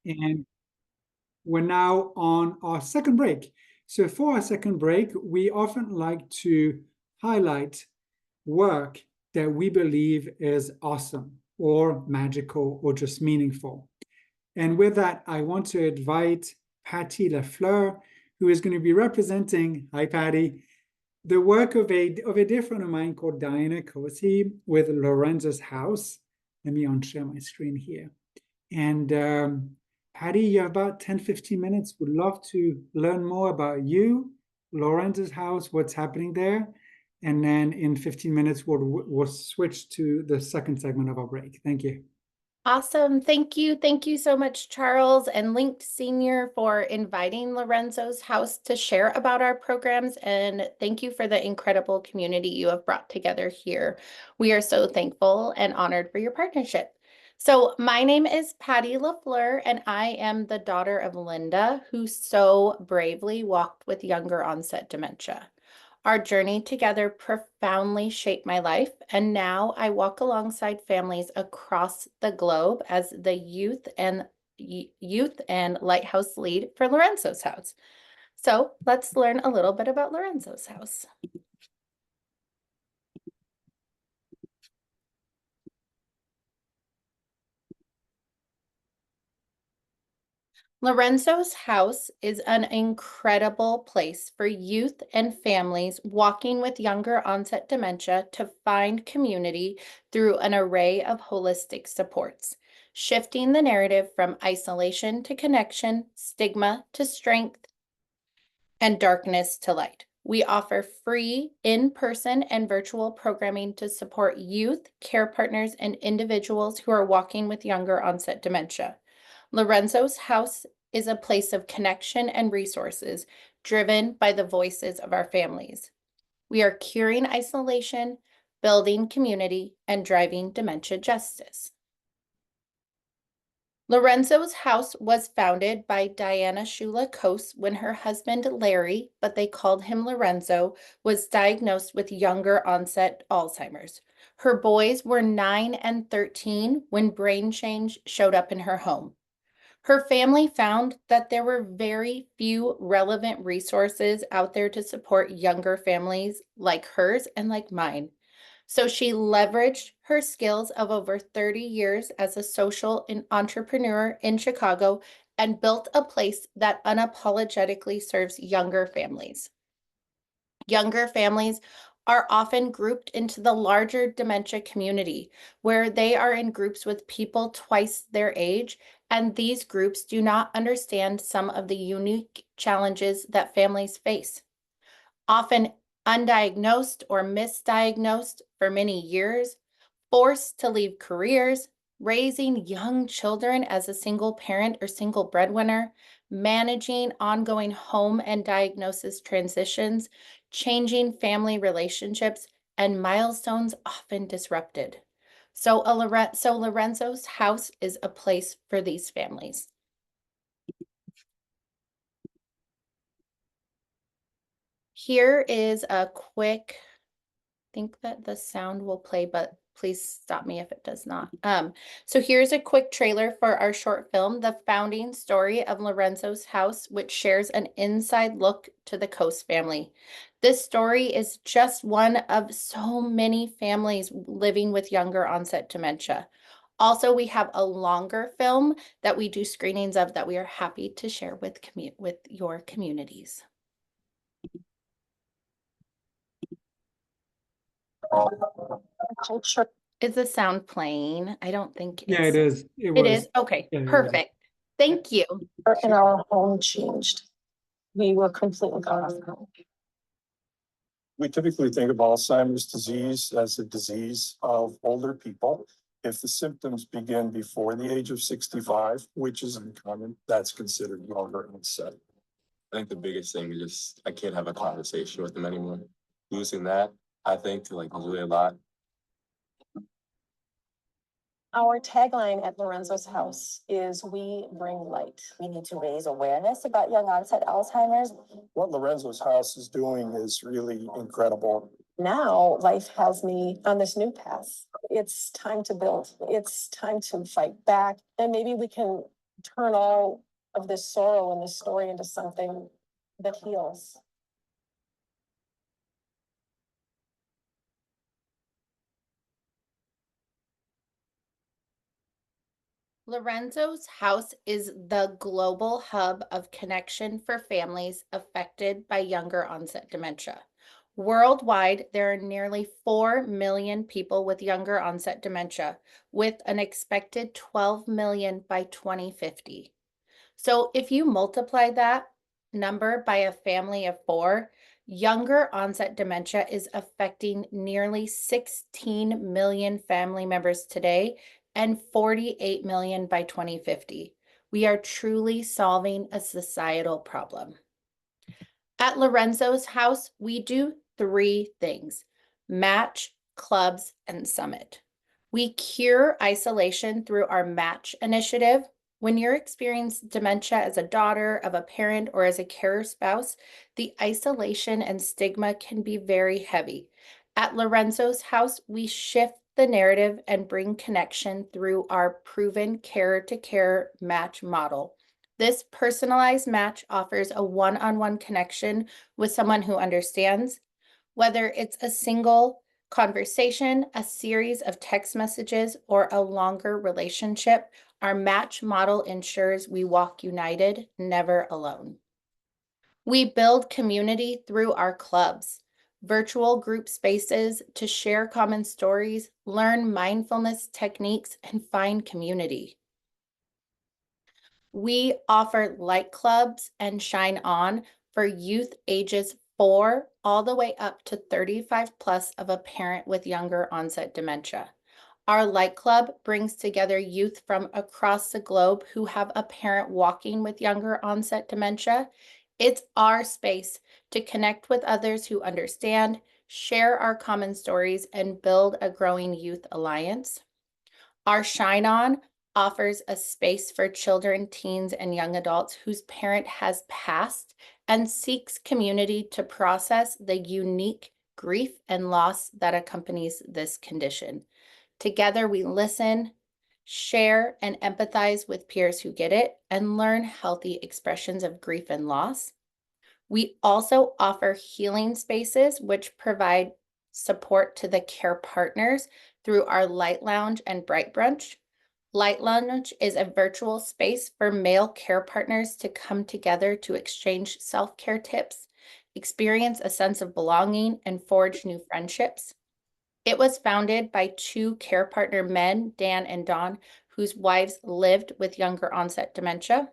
And we're now on our second break. So for our second break, we often like to highlight work that we believe is awesome or magical or just meaningful. And with that, I want to invite Patty Lafleur, who is going to be representing, hi Patty, the work of a dear friend of mine called Diana Cosi with Lorenzo's House. Let me unshare my screen here. And Patty, you have about 10, 15 minutes. Would love to learn more about you, Lorenzo's House, what's happening there. And then in 15 minutes, we'll switch to the second segment of our break. Thank you. Awesome. Thank you. Thank you so much, Charles and Linked Senior, for inviting Lorenzo's House to share about our programs. And thank you for the incredible community you have brought together here. We are so thankful and honored for your partnership. So my name is Patty Lafleur, and I am the daughter of Linda, who so bravely walked with younger onset dementia. Our journey together profoundly shaped my life, and now I walk alongside families across the globe as the youth and lighthouse lead for Lorenzo's House. So let's learn a little bit about Lorenzo's House. Lorenzo's House is an incredible place for youth and families walking with younger onset dementia to find community through an array of holistic supports, shifting the narrative from isolation to connection, stigma to strength, and darkness to light. We offer free in-person and virtual programming to support youth, care partners, and individuals who are walking with younger onset dementia. Lorenzo's House is a place of connection and resources driven by the voices of our families. We are curing isolation, building community, and driving dementia justice. Lorenzo's House was founded by Diana Shula Coase when her husband Larry, but they called him Lorenzo, was diagnosed with younger onset Alzheimer's. Her boys were 9 and 13 when brain change showed up in her home. Her family found that there were very few relevant resources out there to support younger families like hers and like mine. So she leveraged her skills of over 30 years as a social entrepreneur in Chicago and built a place that unapologetically serves younger families. Younger families are often grouped into the larger dementia community, where they are in groups with people twice their age, and these groups do not understand some of the unique challenges that families face. Often undiagnosed or misdiagnosed for many years, forced to leave careers, raising young children as a single parent or single breadwinner, managing ongoing home and diagnosis transitions, changing family relationships, and milestones often disrupted. So Lorenzo's House is a place for these families. Here is a quick, I think that the sound will play, but please stop me if it does not. So here's a quick trailer for our short film, The Founding Story of Lorenzo's House, which shares an inside look to the Coase family. This story is just one of so many families living with younger onset dementia. Also, we have a longer film that we do screenings of that we are happy to share with your communities. Is the sound playing? I don't think it's... Yeah, it is. It is? Okay, Yeah, perfect. Thank you. And our home changed. We were completely gone. We typically think of Alzheimer's disease as a disease of older people. If the symptoms begin before the age of 65, which is uncommon, that's considered younger onset. I think the biggest thing is just I can't have a conversation with them anymore. Losing that, I think, was really a lot. Our tagline at Lorenzo's House is "We bring light." We need to raise awareness about young onset Alzheimer's. What Lorenzo's House is doing is really incredible. Now life has me on this new path. It's time to build. It's time to fight back. And maybe we can turn all of this sorrow and this story into something that heals. Lorenzo's house is the global hub of connection for families affected by younger onset dementia. Worldwide, there are nearly 4 million people with younger onset dementia, with an expected 12 million by 2050. So if you multiply that number by a family of 4, younger onset dementia is affecting nearly 16 million family members today and 48 million by 2050. We are truly solving a societal problem. At Lorenzo's house, we do 3 things: match, clubs, and summit. We cure isolation through our match initiative. When you're experiencing dementia as a daughter of a parent or as a carer spouse, the isolation and stigma can be very heavy. At Lorenzo's house, we shift the narrative and bring connection through our proven care-to-care match model. This personalized match offers a one-on-one connection with someone who understands. Whether it's a single conversation, a series of text messages, or a longer relationship, our match model ensures we walk united, never alone. We build community through our clubs, virtual group spaces to share common stories, learn mindfulness techniques, and find community. We offer light clubs and Shine On for youth ages 4 all the way up to 35 plus of a parent with younger onset dementia. Our Light Club brings together youth from across the globe who have a parent walking with younger onset dementia. It's our space to connect with others who understand, share our common stories, and build a growing youth alliance. Our Shine On offers a space for children, teens, and young adults whose parent has passed and seeks community to process the unique grief and loss that accompanies this condition. Together, we listen, share, and empathize with peers who get it and learn healthy expressions of grief and loss. We also offer healing spaces, which provide support to the care partners through our Light Lounge and Bright Brunch. Light Lounge is a virtual space for male care partners to come together to exchange self-care tips, experience a sense of belonging, and forge new friendships. It was founded by 2 care partner men, Dan and Don, whose wives lived with younger onset dementia.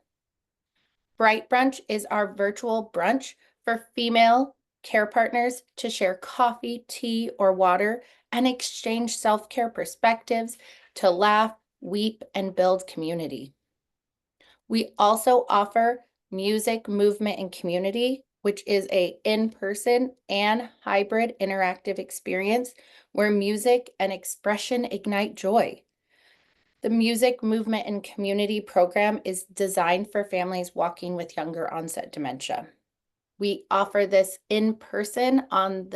Bright Brunch is our virtual brunch for female care partners to share coffee, tea, or water and exchange self-care perspectives, to laugh, weep, and build community. We also offer music, movement, and community, which is a in-person and hybrid interactive experience where music and expression ignite joy. The Music, Movement, and Community program is designed for families walking with younger onset dementia. We offer this in person on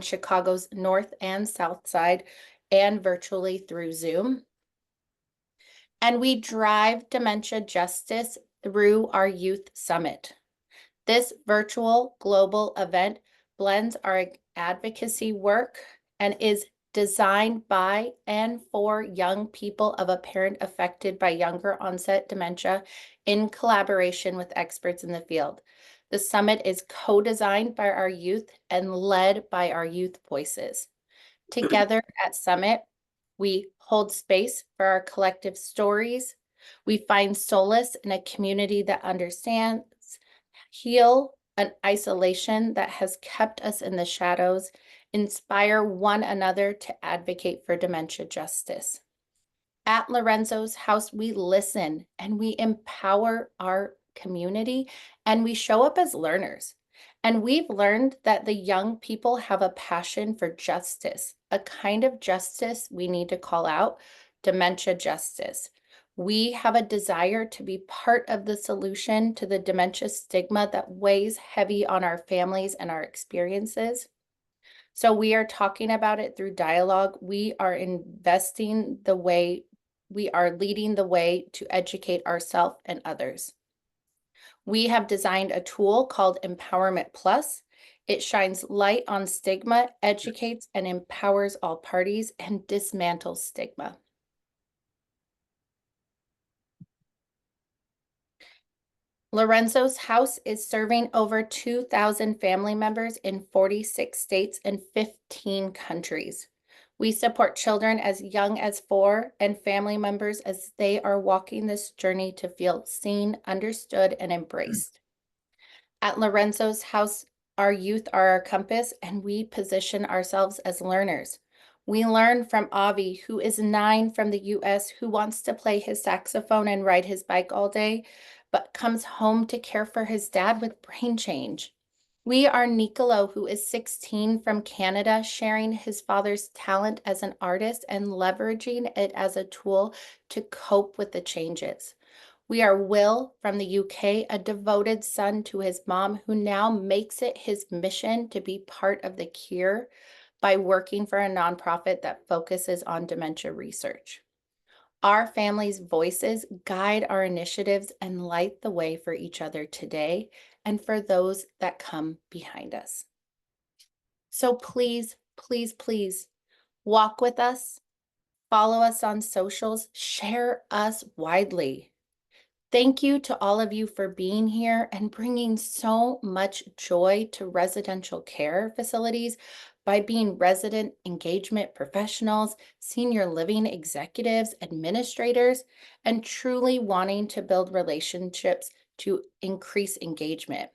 Chicago's north and south side and virtually through Zoom. And we drive dementia justice through our Youth Summit. This virtual global event blends our advocacy work and is designed by and for young people of a parent affected by younger onset dementia in collaboration with experts in the field. The summit is co-designed by our youth and led by our youth voices. Together at Summit, we hold space for our collective stories. We find solace in a community that understands, heal an isolation that has kept us in the shadows, inspire one another to advocate for dementia justice. At Lorenzo's house, we listen and we empower our community and we show up as learners. And we've learned that the young people have a passion for justice, a kind of justice we need to call out: dementia justice. We have a desire to be part of the solution to the dementia stigma that weighs heavy on our families and our experiences. So we are talking about it through dialogue. We are investing the way we are leading the way to educate ourselves and others. We have designed a tool called Empowerment Plus. It shines light on stigma, educates and empowers all parties, and dismantles stigma. Lorenzo's House is serving over 2,000 family members in 46 states and 15 countries. We support children as young as 4 and family members as they are walking this journey to feel seen, understood, and embraced. At Lorenzo's House, our youth are our compass, and we position ourselves as learners. We learn from Avi, who is 9 from the US, who wants to play his saxophone and ride his bike all day, but comes home to care for his dad with brain change. We are Nicolo, who is 16 from Canada, sharing his father's talent as an artist and leveraging it as a tool to cope with the changes. We are Will from the UK, a devoted son to his mom who now makes it his mission to be part of the cure by working for a nonprofit that focuses on dementia research. Our family's voices guide our initiatives and light the way for each other today and for those that come behind us. So please, please, please walk with us, follow us on socials, share us widely. Thank you to all of you for being here and bringing so much joy to residential care facilities by being resident engagement professionals, senior living executives, administrators, and truly wanting to build relationships to increase engagement.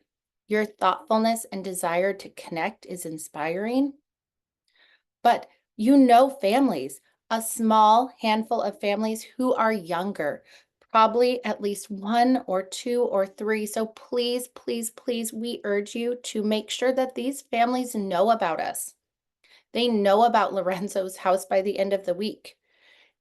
Your thoughtfulness and desire to connect is inspiring. But you know families, a small handful of families who are younger, probably at least 1 or 2 or 3. So please, please, please, we urge you to make sure that these families know about us. They know about Lorenzo's House by the end of the week.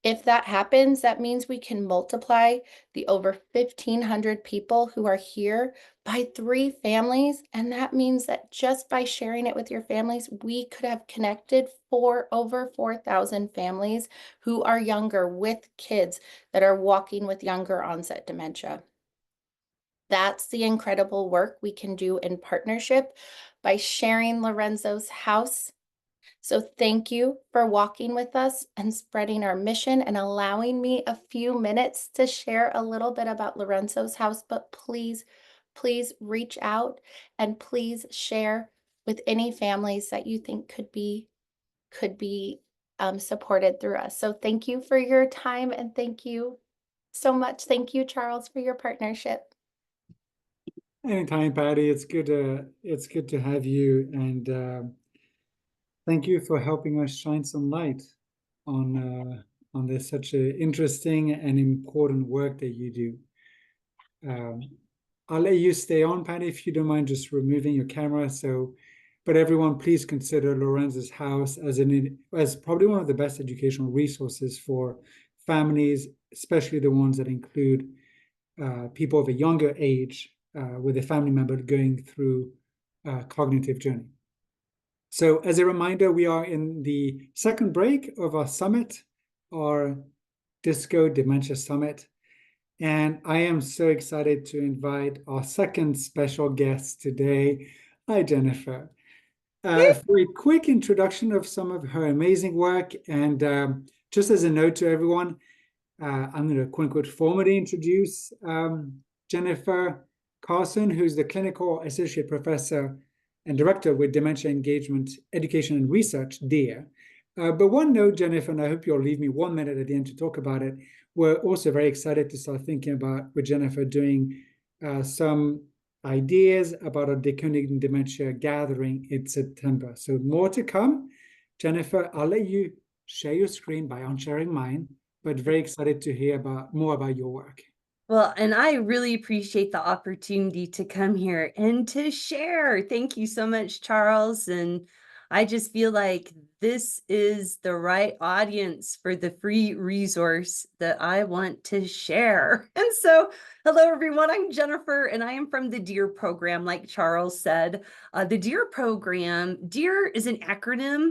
If that happens, that means we can multiply the over 1,500 people who are here by 3 families. And that means that just by sharing it with your families, we could have connected for over 4,000 families who are younger with kids that are walking with younger onset dementia. That's the incredible work we can do in partnership by sharing Lorenzo's House. So thank you for walking with us and spreading our mission and allowing me a few minutes to share a little bit about Lorenzo's House. But please, please reach out and please share with any families that you think could be supported through us. So thank you for your time and thank you so much. Thank you, Charles, for your partnership. Anytime, Patty. It's good to have you, and thank you for helping us shine some light on this such a interesting and important work that you do. I'll let you stay on, Patty, if you don't mind just removing your camera. But everyone, please consider Lorenzo's House as probably one of the best educational resources for families, especially the ones that include people of a younger age with a family member going through a cognitive journey. So as a reminder, we are in the second break of our summit, our Disco Dementia Summit. And I am so excited to invite our second special guest today. Hi, Jennifer. For a quick introduction of some of her amazing work, and just as a note to everyone, I'm going to quote unquote formally introduce Jennifer Carson, who's the Clinical Associate Professor and Director with Dementia Engagement, Education and Research, DEAR. But one note, Jennifer, and I hope you'll leave me 1 minute at the end to talk about it. We're also very excited to start thinking about, with Jennifer, doing some ideas about a Decoding Dementia gathering in September. So more to come. Jennifer, I'll let you share your screen by unsharing mine, but very excited to hear more about your work. Well, and I really appreciate the opportunity to come here and to share. Thank you so much, Charles. And I just feel like this is the right audience for the free resource that I want to share. And so, hello, everyone. I'm Jennifer, and I am from the DEAR program, like Charles said. The DEAR program, DEAR is an acronym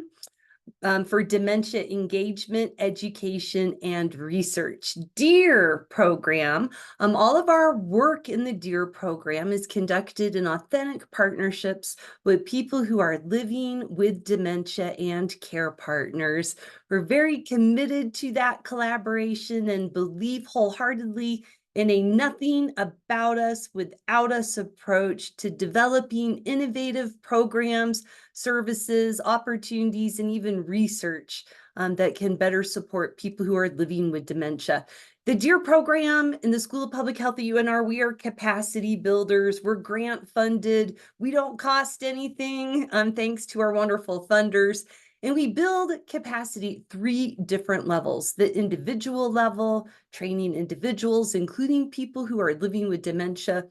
for dementia engagement, education, and research. DEAR program. All of our work in the DEAR program is conducted in authentic partnerships with people who are living with dementia and care partners. We're very committed to that collaboration and believe wholeheartedly in a nothing about us without us approach to developing innovative programs, services, opportunities, and even research that can better support people who are living with dementia. The DEAR program in the School of Public Health at UNR, we are capacity builders. We're grant funded. We don't cost anything, thanks to our wonderful funders. And we build capacity at 3 different levels: the individual level, training individuals, including people who are living with dementia.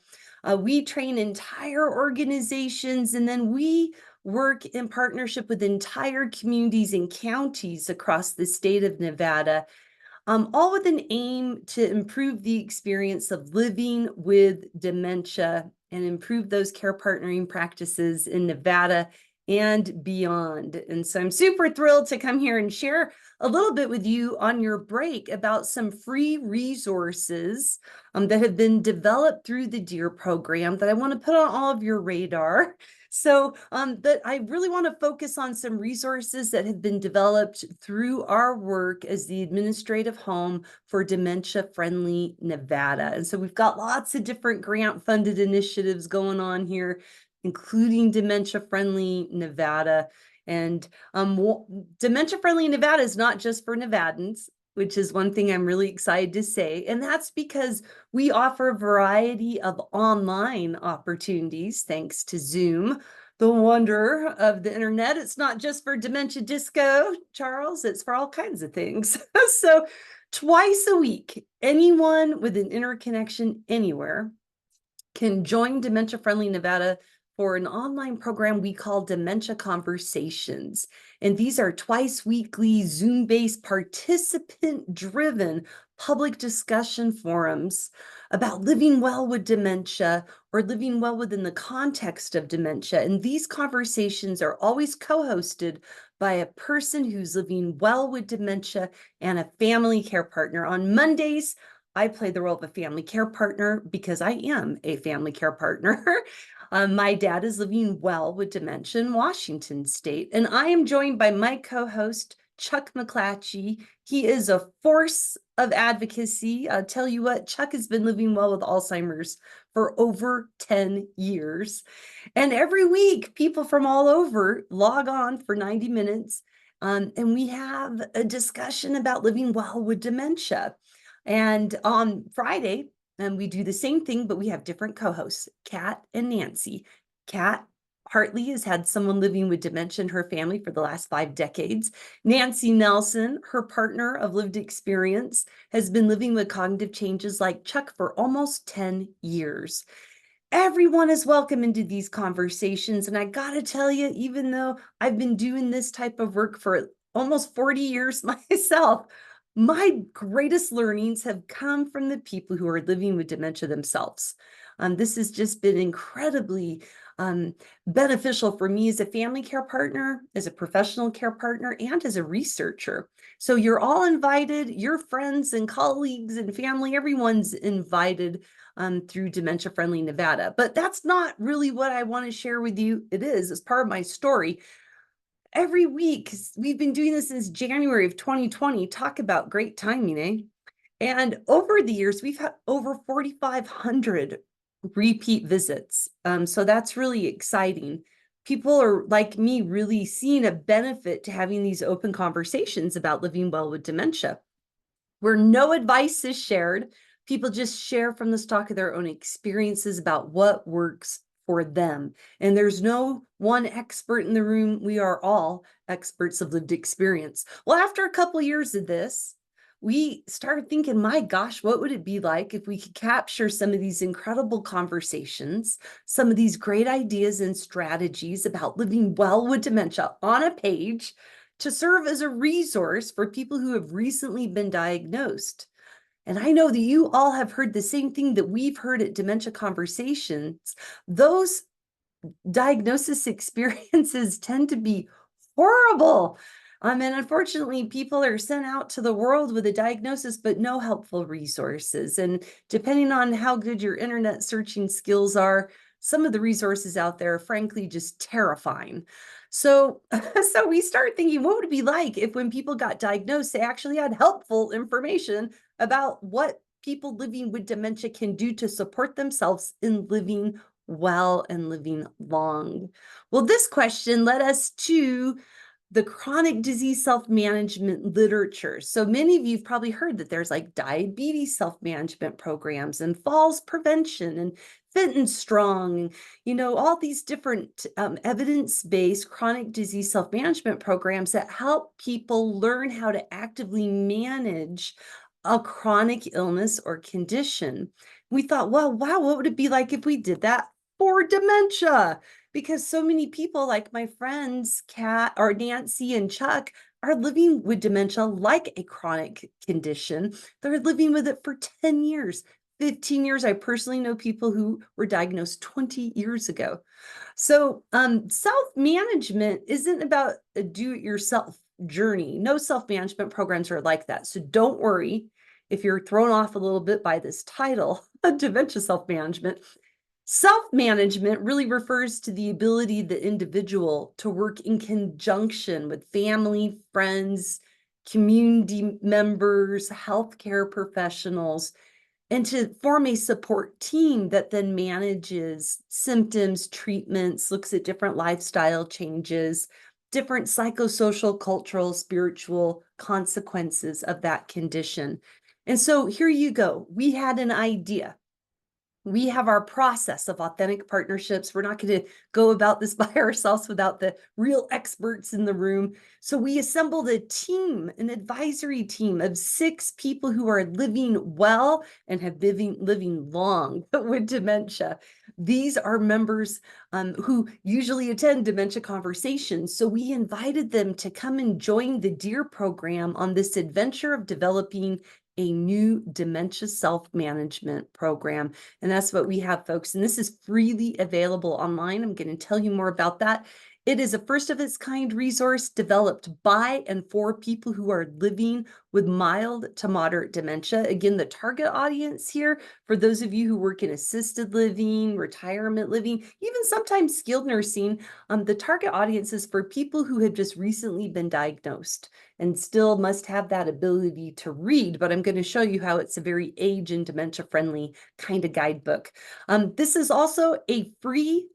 We train entire organizations, and then we work in partnership with entire communities and counties across the state of Nevada, all with an aim to improve the experience of living with dementia and improve those care partnering practices in Nevada and beyond. And so I'm super thrilled to come here and share a little bit with you on your break about some free resources that have been developed through the DEAR program that I want to put on all of your radar. So, but I really want to focus on some resources that have been developed through our work as the administrative home for dementia-friendly Nevada. And so we've got lots of different grant-funded initiatives going on here, including Dementia-Friendly Nevada. And Dementia-Friendly Nevada is not just for Nevadans, which is one thing I'm really excited to say. And that's because we offer a variety of online opportunities thanks to Zoom, the wonder of the internet. It's not just for dementia disco, Charles, it's for all kinds of things. So twice a week, anyone with an interconnection anywhere can join Dementia Friendly Nevada for an online program we call Dementia Conversations. And these are twice weekly Zoom-based participant-driven public discussion forums about living well with dementia or living well within the context of dementia. And these conversations are always co-hosted by a person who's living well with dementia and a family care partner. On Mondays, I play the role of a family care partner because I am a family care partner. My dad is living well with dementia in Washington State, and I am joined by my co-host, Chuck McClatchy. He is a force of advocacy. I'll tell you what, Chuck has been living well with Alzheimer's for over 10 years. And every week, people from all over log on for 90 minutes, and we have a discussion about living well with dementia. And on Friday, we do the same thing, but we have different co-hosts, Kat and Nancy. Kat Hartley has had someone living with dementia in her family for the last 5 decades. Nancy Nelson, her partner of lived experience, has been living with cognitive changes like Chuck for almost 10 years. Everyone is welcome into these conversations. And I gotta tell you, even though I've been doing this type of work for almost 40 years myself, my greatest learnings have come from the people who are living with dementia themselves. This has just been incredibly beneficial for me as a family care partner, as a professional care partner, and as a researcher. So you're all invited, your friends and colleagues and family, everyone's invited through Dementia Friendly Nevada. But that's not really what I want to share with you. It is as part of my story. Every week, we've been doing this since January of 2020. Talk about great timing, eh? And over the years, we've had over 4,500 repeat visits. So that's really exciting. People are, like me, really seeing a benefit to having these open conversations about living well with dementia, where no advice is shared. People just share from the stock of their own experiences about what works for them. And there's no one expert in the room. We are all experts of lived experience. Well, after a couple of years of this, we started thinking, my gosh, what would it be like if we could capture some of these incredible conversations, some of these great ideas and strategies about living well with dementia on a page to serve as a resource for people who have recently been diagnosed. And I know that you all have heard the same thing that we've heard at Dementia Conversations. Those diagnosis experiences tend to be horrible. And unfortunately, people are sent out to the world with a diagnosis, but no helpful resources. And depending on how good your internet searching skills are, some of the resources out there are frankly just terrifying. So, so we start thinking, what would it be like if when people got diagnosed, they actually had helpful information about what people living with dementia can do to support themselves in living well and living long? Well, this question led us to the chronic disease self-management literature. So many of you have probably heard that there's like diabetes self-management programs and falls prevention and fit and strong, all these different evidence-based chronic disease self-management programs that help people learn how to actively manage a chronic illness or condition. We thought, well, wow, what would it be like if we did that for dementia? Because so many people, like my friends, Kat or Nancy and Chuck, are living with dementia like a chronic condition. They're living with it for 10 years, 15 years. I personally know people who were diagnosed 20 years ago. So self-management isn't about a do-it-yourself journey. No self-management programs are like that. So don't worry if you're thrown off a little bit by this title, dementia self-management. Self-management really refers to the ability of the individual to work in conjunction with family, friends, community members, healthcare professionals, and to form a support team that then manages symptoms, treatments, looks at different lifestyle changes, different psychosocial, cultural, spiritual consequences of that condition. And so here you go. We had an idea. We have our process of authentic partnerships. We're not going to go about this by ourselves without the real experts in the room. So we assembled a team, an advisory team of 6 people who are living well and have been living long with dementia. These are members who usually attend dementia conversations. So we invited them to come and join the DEAR program on this adventure of developing a new dementia self-management program. And that's what we have, folks. And this is freely available online. I'm going to tell you more about that. It is a first of its kind resource developed by and for people who are living with mild to moderate dementia. Again, the target audience here, for those of you who work in assisted living, retirement living, even sometimes skilled nursing, the target audience is for people who have just recently been diagnosed and still must have that ability to read. But I'm going to show you how it's a very age and dementia friendly kind of guidebook. This is also a free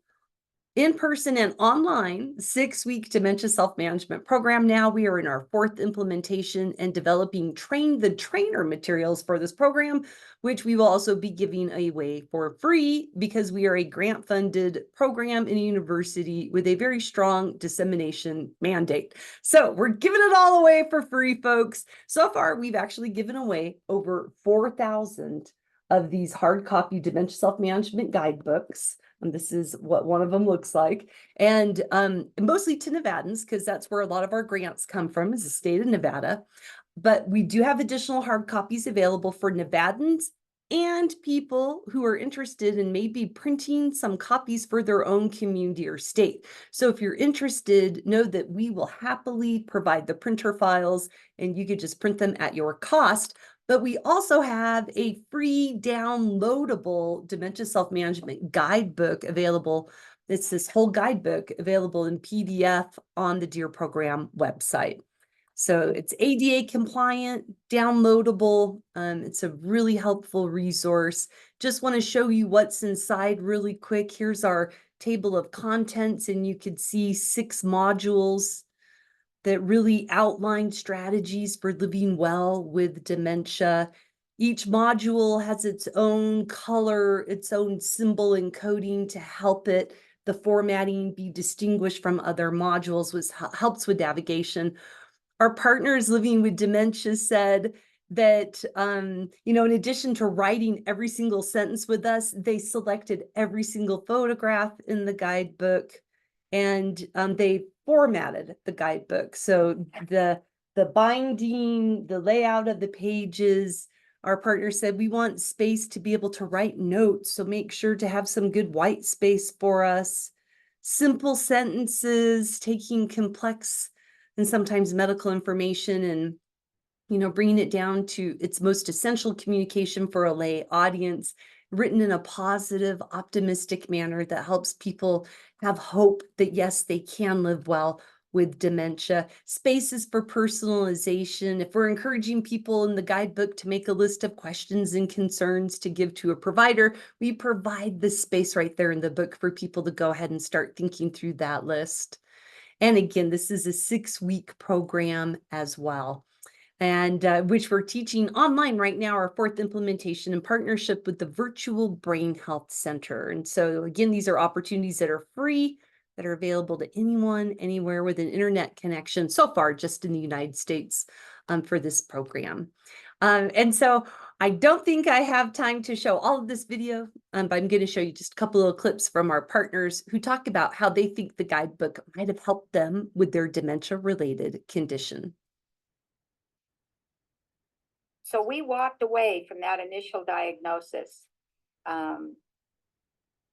in-person and online 6-week dementia self-management program. Now we are in our 4th implementation and developing train the trainer materials for this program, which we will also be giving away for free because we are a grant-funded program in a university with a very strong dissemination mandate. So we're giving it all away for free, folks. So far, we've actually given away over 4,000 of these hard copy dementia self-management guidebooks. And this is what one of them looks like. And mostly to Nevadans, because that's where a lot of our grants come from, is the state of Nevada. But we do have additional hard copies available for Nevadans and people who are interested in maybe printing some copies for their own community or state. So if you're interested, know that we will happily provide the printer files and you could just print them at your cost. But we also have a free downloadable dementia self-management guidebook available. It's this whole guidebook available in PDF on the DEAR program website. So it's ADA compliant, downloadable. It's a really helpful resource. Just want to show you what's inside really quick. Here's our table of contents, and you could see 6 modules that really outline strategies for living well with dementia. Each module has its own color, its own symbol encoding to help it, the formatting, be distinguished from other modules, which helps with navigation. Our partners living with dementia said that, in addition to writing every single sentence with us, they selected every single photograph in the guidebook and they formatted the guidebook. So the binding, the layout of the pages, our partner said, we want space to be able to write notes. So make sure to have some good white space for us. Simple sentences, taking complex and sometimes medical information, and bringing it down to its most essential communication for a lay audience, written in a positive, optimistic manner that helps people have hope that, yes, they can live well with dementia. Spaces for personalization. If we're encouraging people in the guidebook to make a list of questions and concerns to give to a provider, we provide the space right there in the book for people to go ahead and start thinking through that list. And again, this is a 6-week program as well, and which we're teaching online right now, our 4th implementation in partnership with the Virtual Brain Health Center. And so again, these are opportunities that are free, that are available to anyone, anywhere with an internet connection, so far just in the United States, for this program. And so I don't think I have time to show all of this video, but I'm going to show you just a couple of clips from our partners who talk about how they think the guidebook might have helped them with their dementia-related condition. So we walked away from that initial diagnosis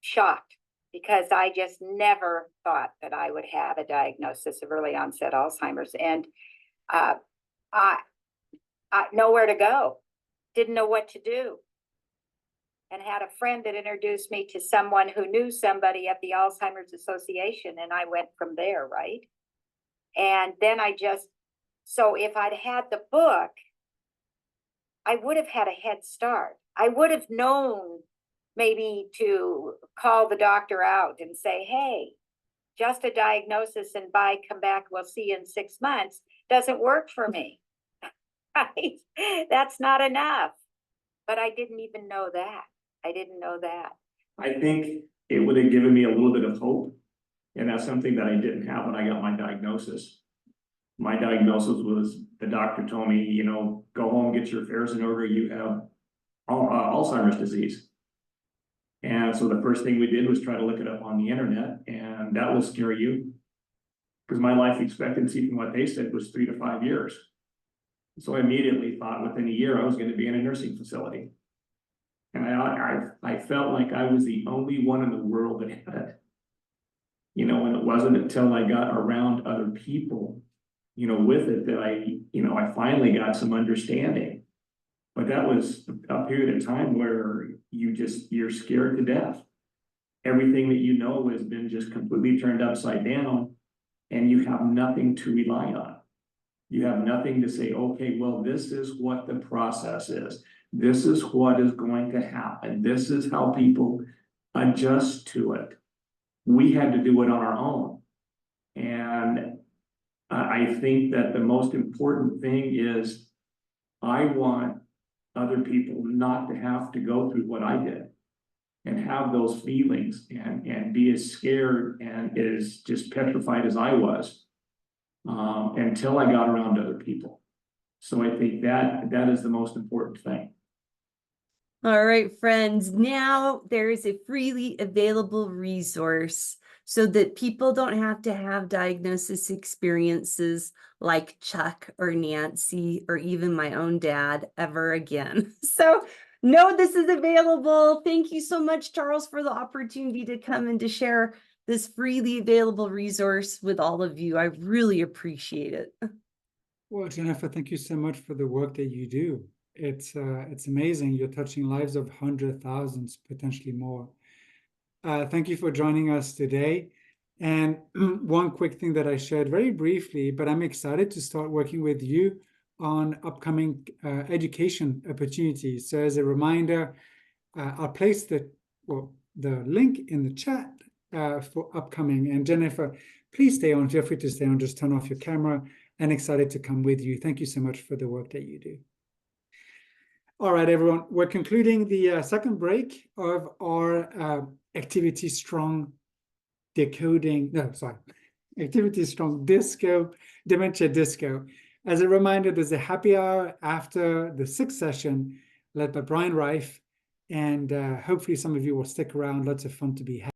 shocked, because I just never thought that I would have a diagnosis of early onset Alzheimer's, and I nowhere to go, didn't know what to do, and had a friend that introduced me to someone who knew somebody at the Alzheimer's Association, and I went from there, right? And then so if I'd had the book, I would have had a head start. I would have known maybe to call the doctor out and say, hey, just a diagnosis and come back, we'll see you in 6 months, doesn't work for me. That's not enough. But I didn't even know that. I didn't know that. I think it would have given me a little bit of hope. And that's something that I didn't have when I got my diagnosis. My diagnosis was, the doctor told me, go home, get your affairs in order, you have Alzheimer's disease. And so the first thing we did was try to look it up on the internet, and that will scare you, because my life expectancy from what they said was 3 to 5 years. So I immediately thought within a year I was going to be in a nursing facility. And I felt like I was the only one in the world that had it. And it wasn't until I got around other people, with it, that I finally got some understanding. But that was a period of time where you're scared to death. Everything that has been just completely turned upside down, and you have nothing to rely on. You have nothing to say, okay, well, this is what the process is. This is what is going to happen. This is how people adjust to it. We had to do it on our own. And I think that the most important thing is, I want other people not to have to go through what I did and have those feelings and be as scared and as just petrified as I was until I got around other people. So I think that is the most important thing. All right, friends, now there is a freely available resource so that people don't have to have diagnosis experiences like Chuck or Nancy or even my own dad ever again. So know this is available. Thank you so much, Charles, for the opportunity to come and to share this freely available resource with all of you. I really appreciate it. Well, Jennifer, thank you so much for the work that you do. It's amazing. You're touching lives of hundreds, thousands, potentially more. Thank you for joining us today. And one quick thing that I shared very briefly, but I'm excited to start working with you on upcoming education opportunities. So as a reminder, I'll place the link in the chat for upcoming. And Jennifer, please stay on. Feel free to stay on. Just turn off your camera. And excited to come with you. Thank you so much for the work that you do. All right, everyone. We're concluding the second break of our Activity Strong Activity Strong Disco, Dementia Disco. As a reminder, there's a happy hour after the 6th session led by Brian Reif. And hopefully some of you will stick around. Lots of fun to be had.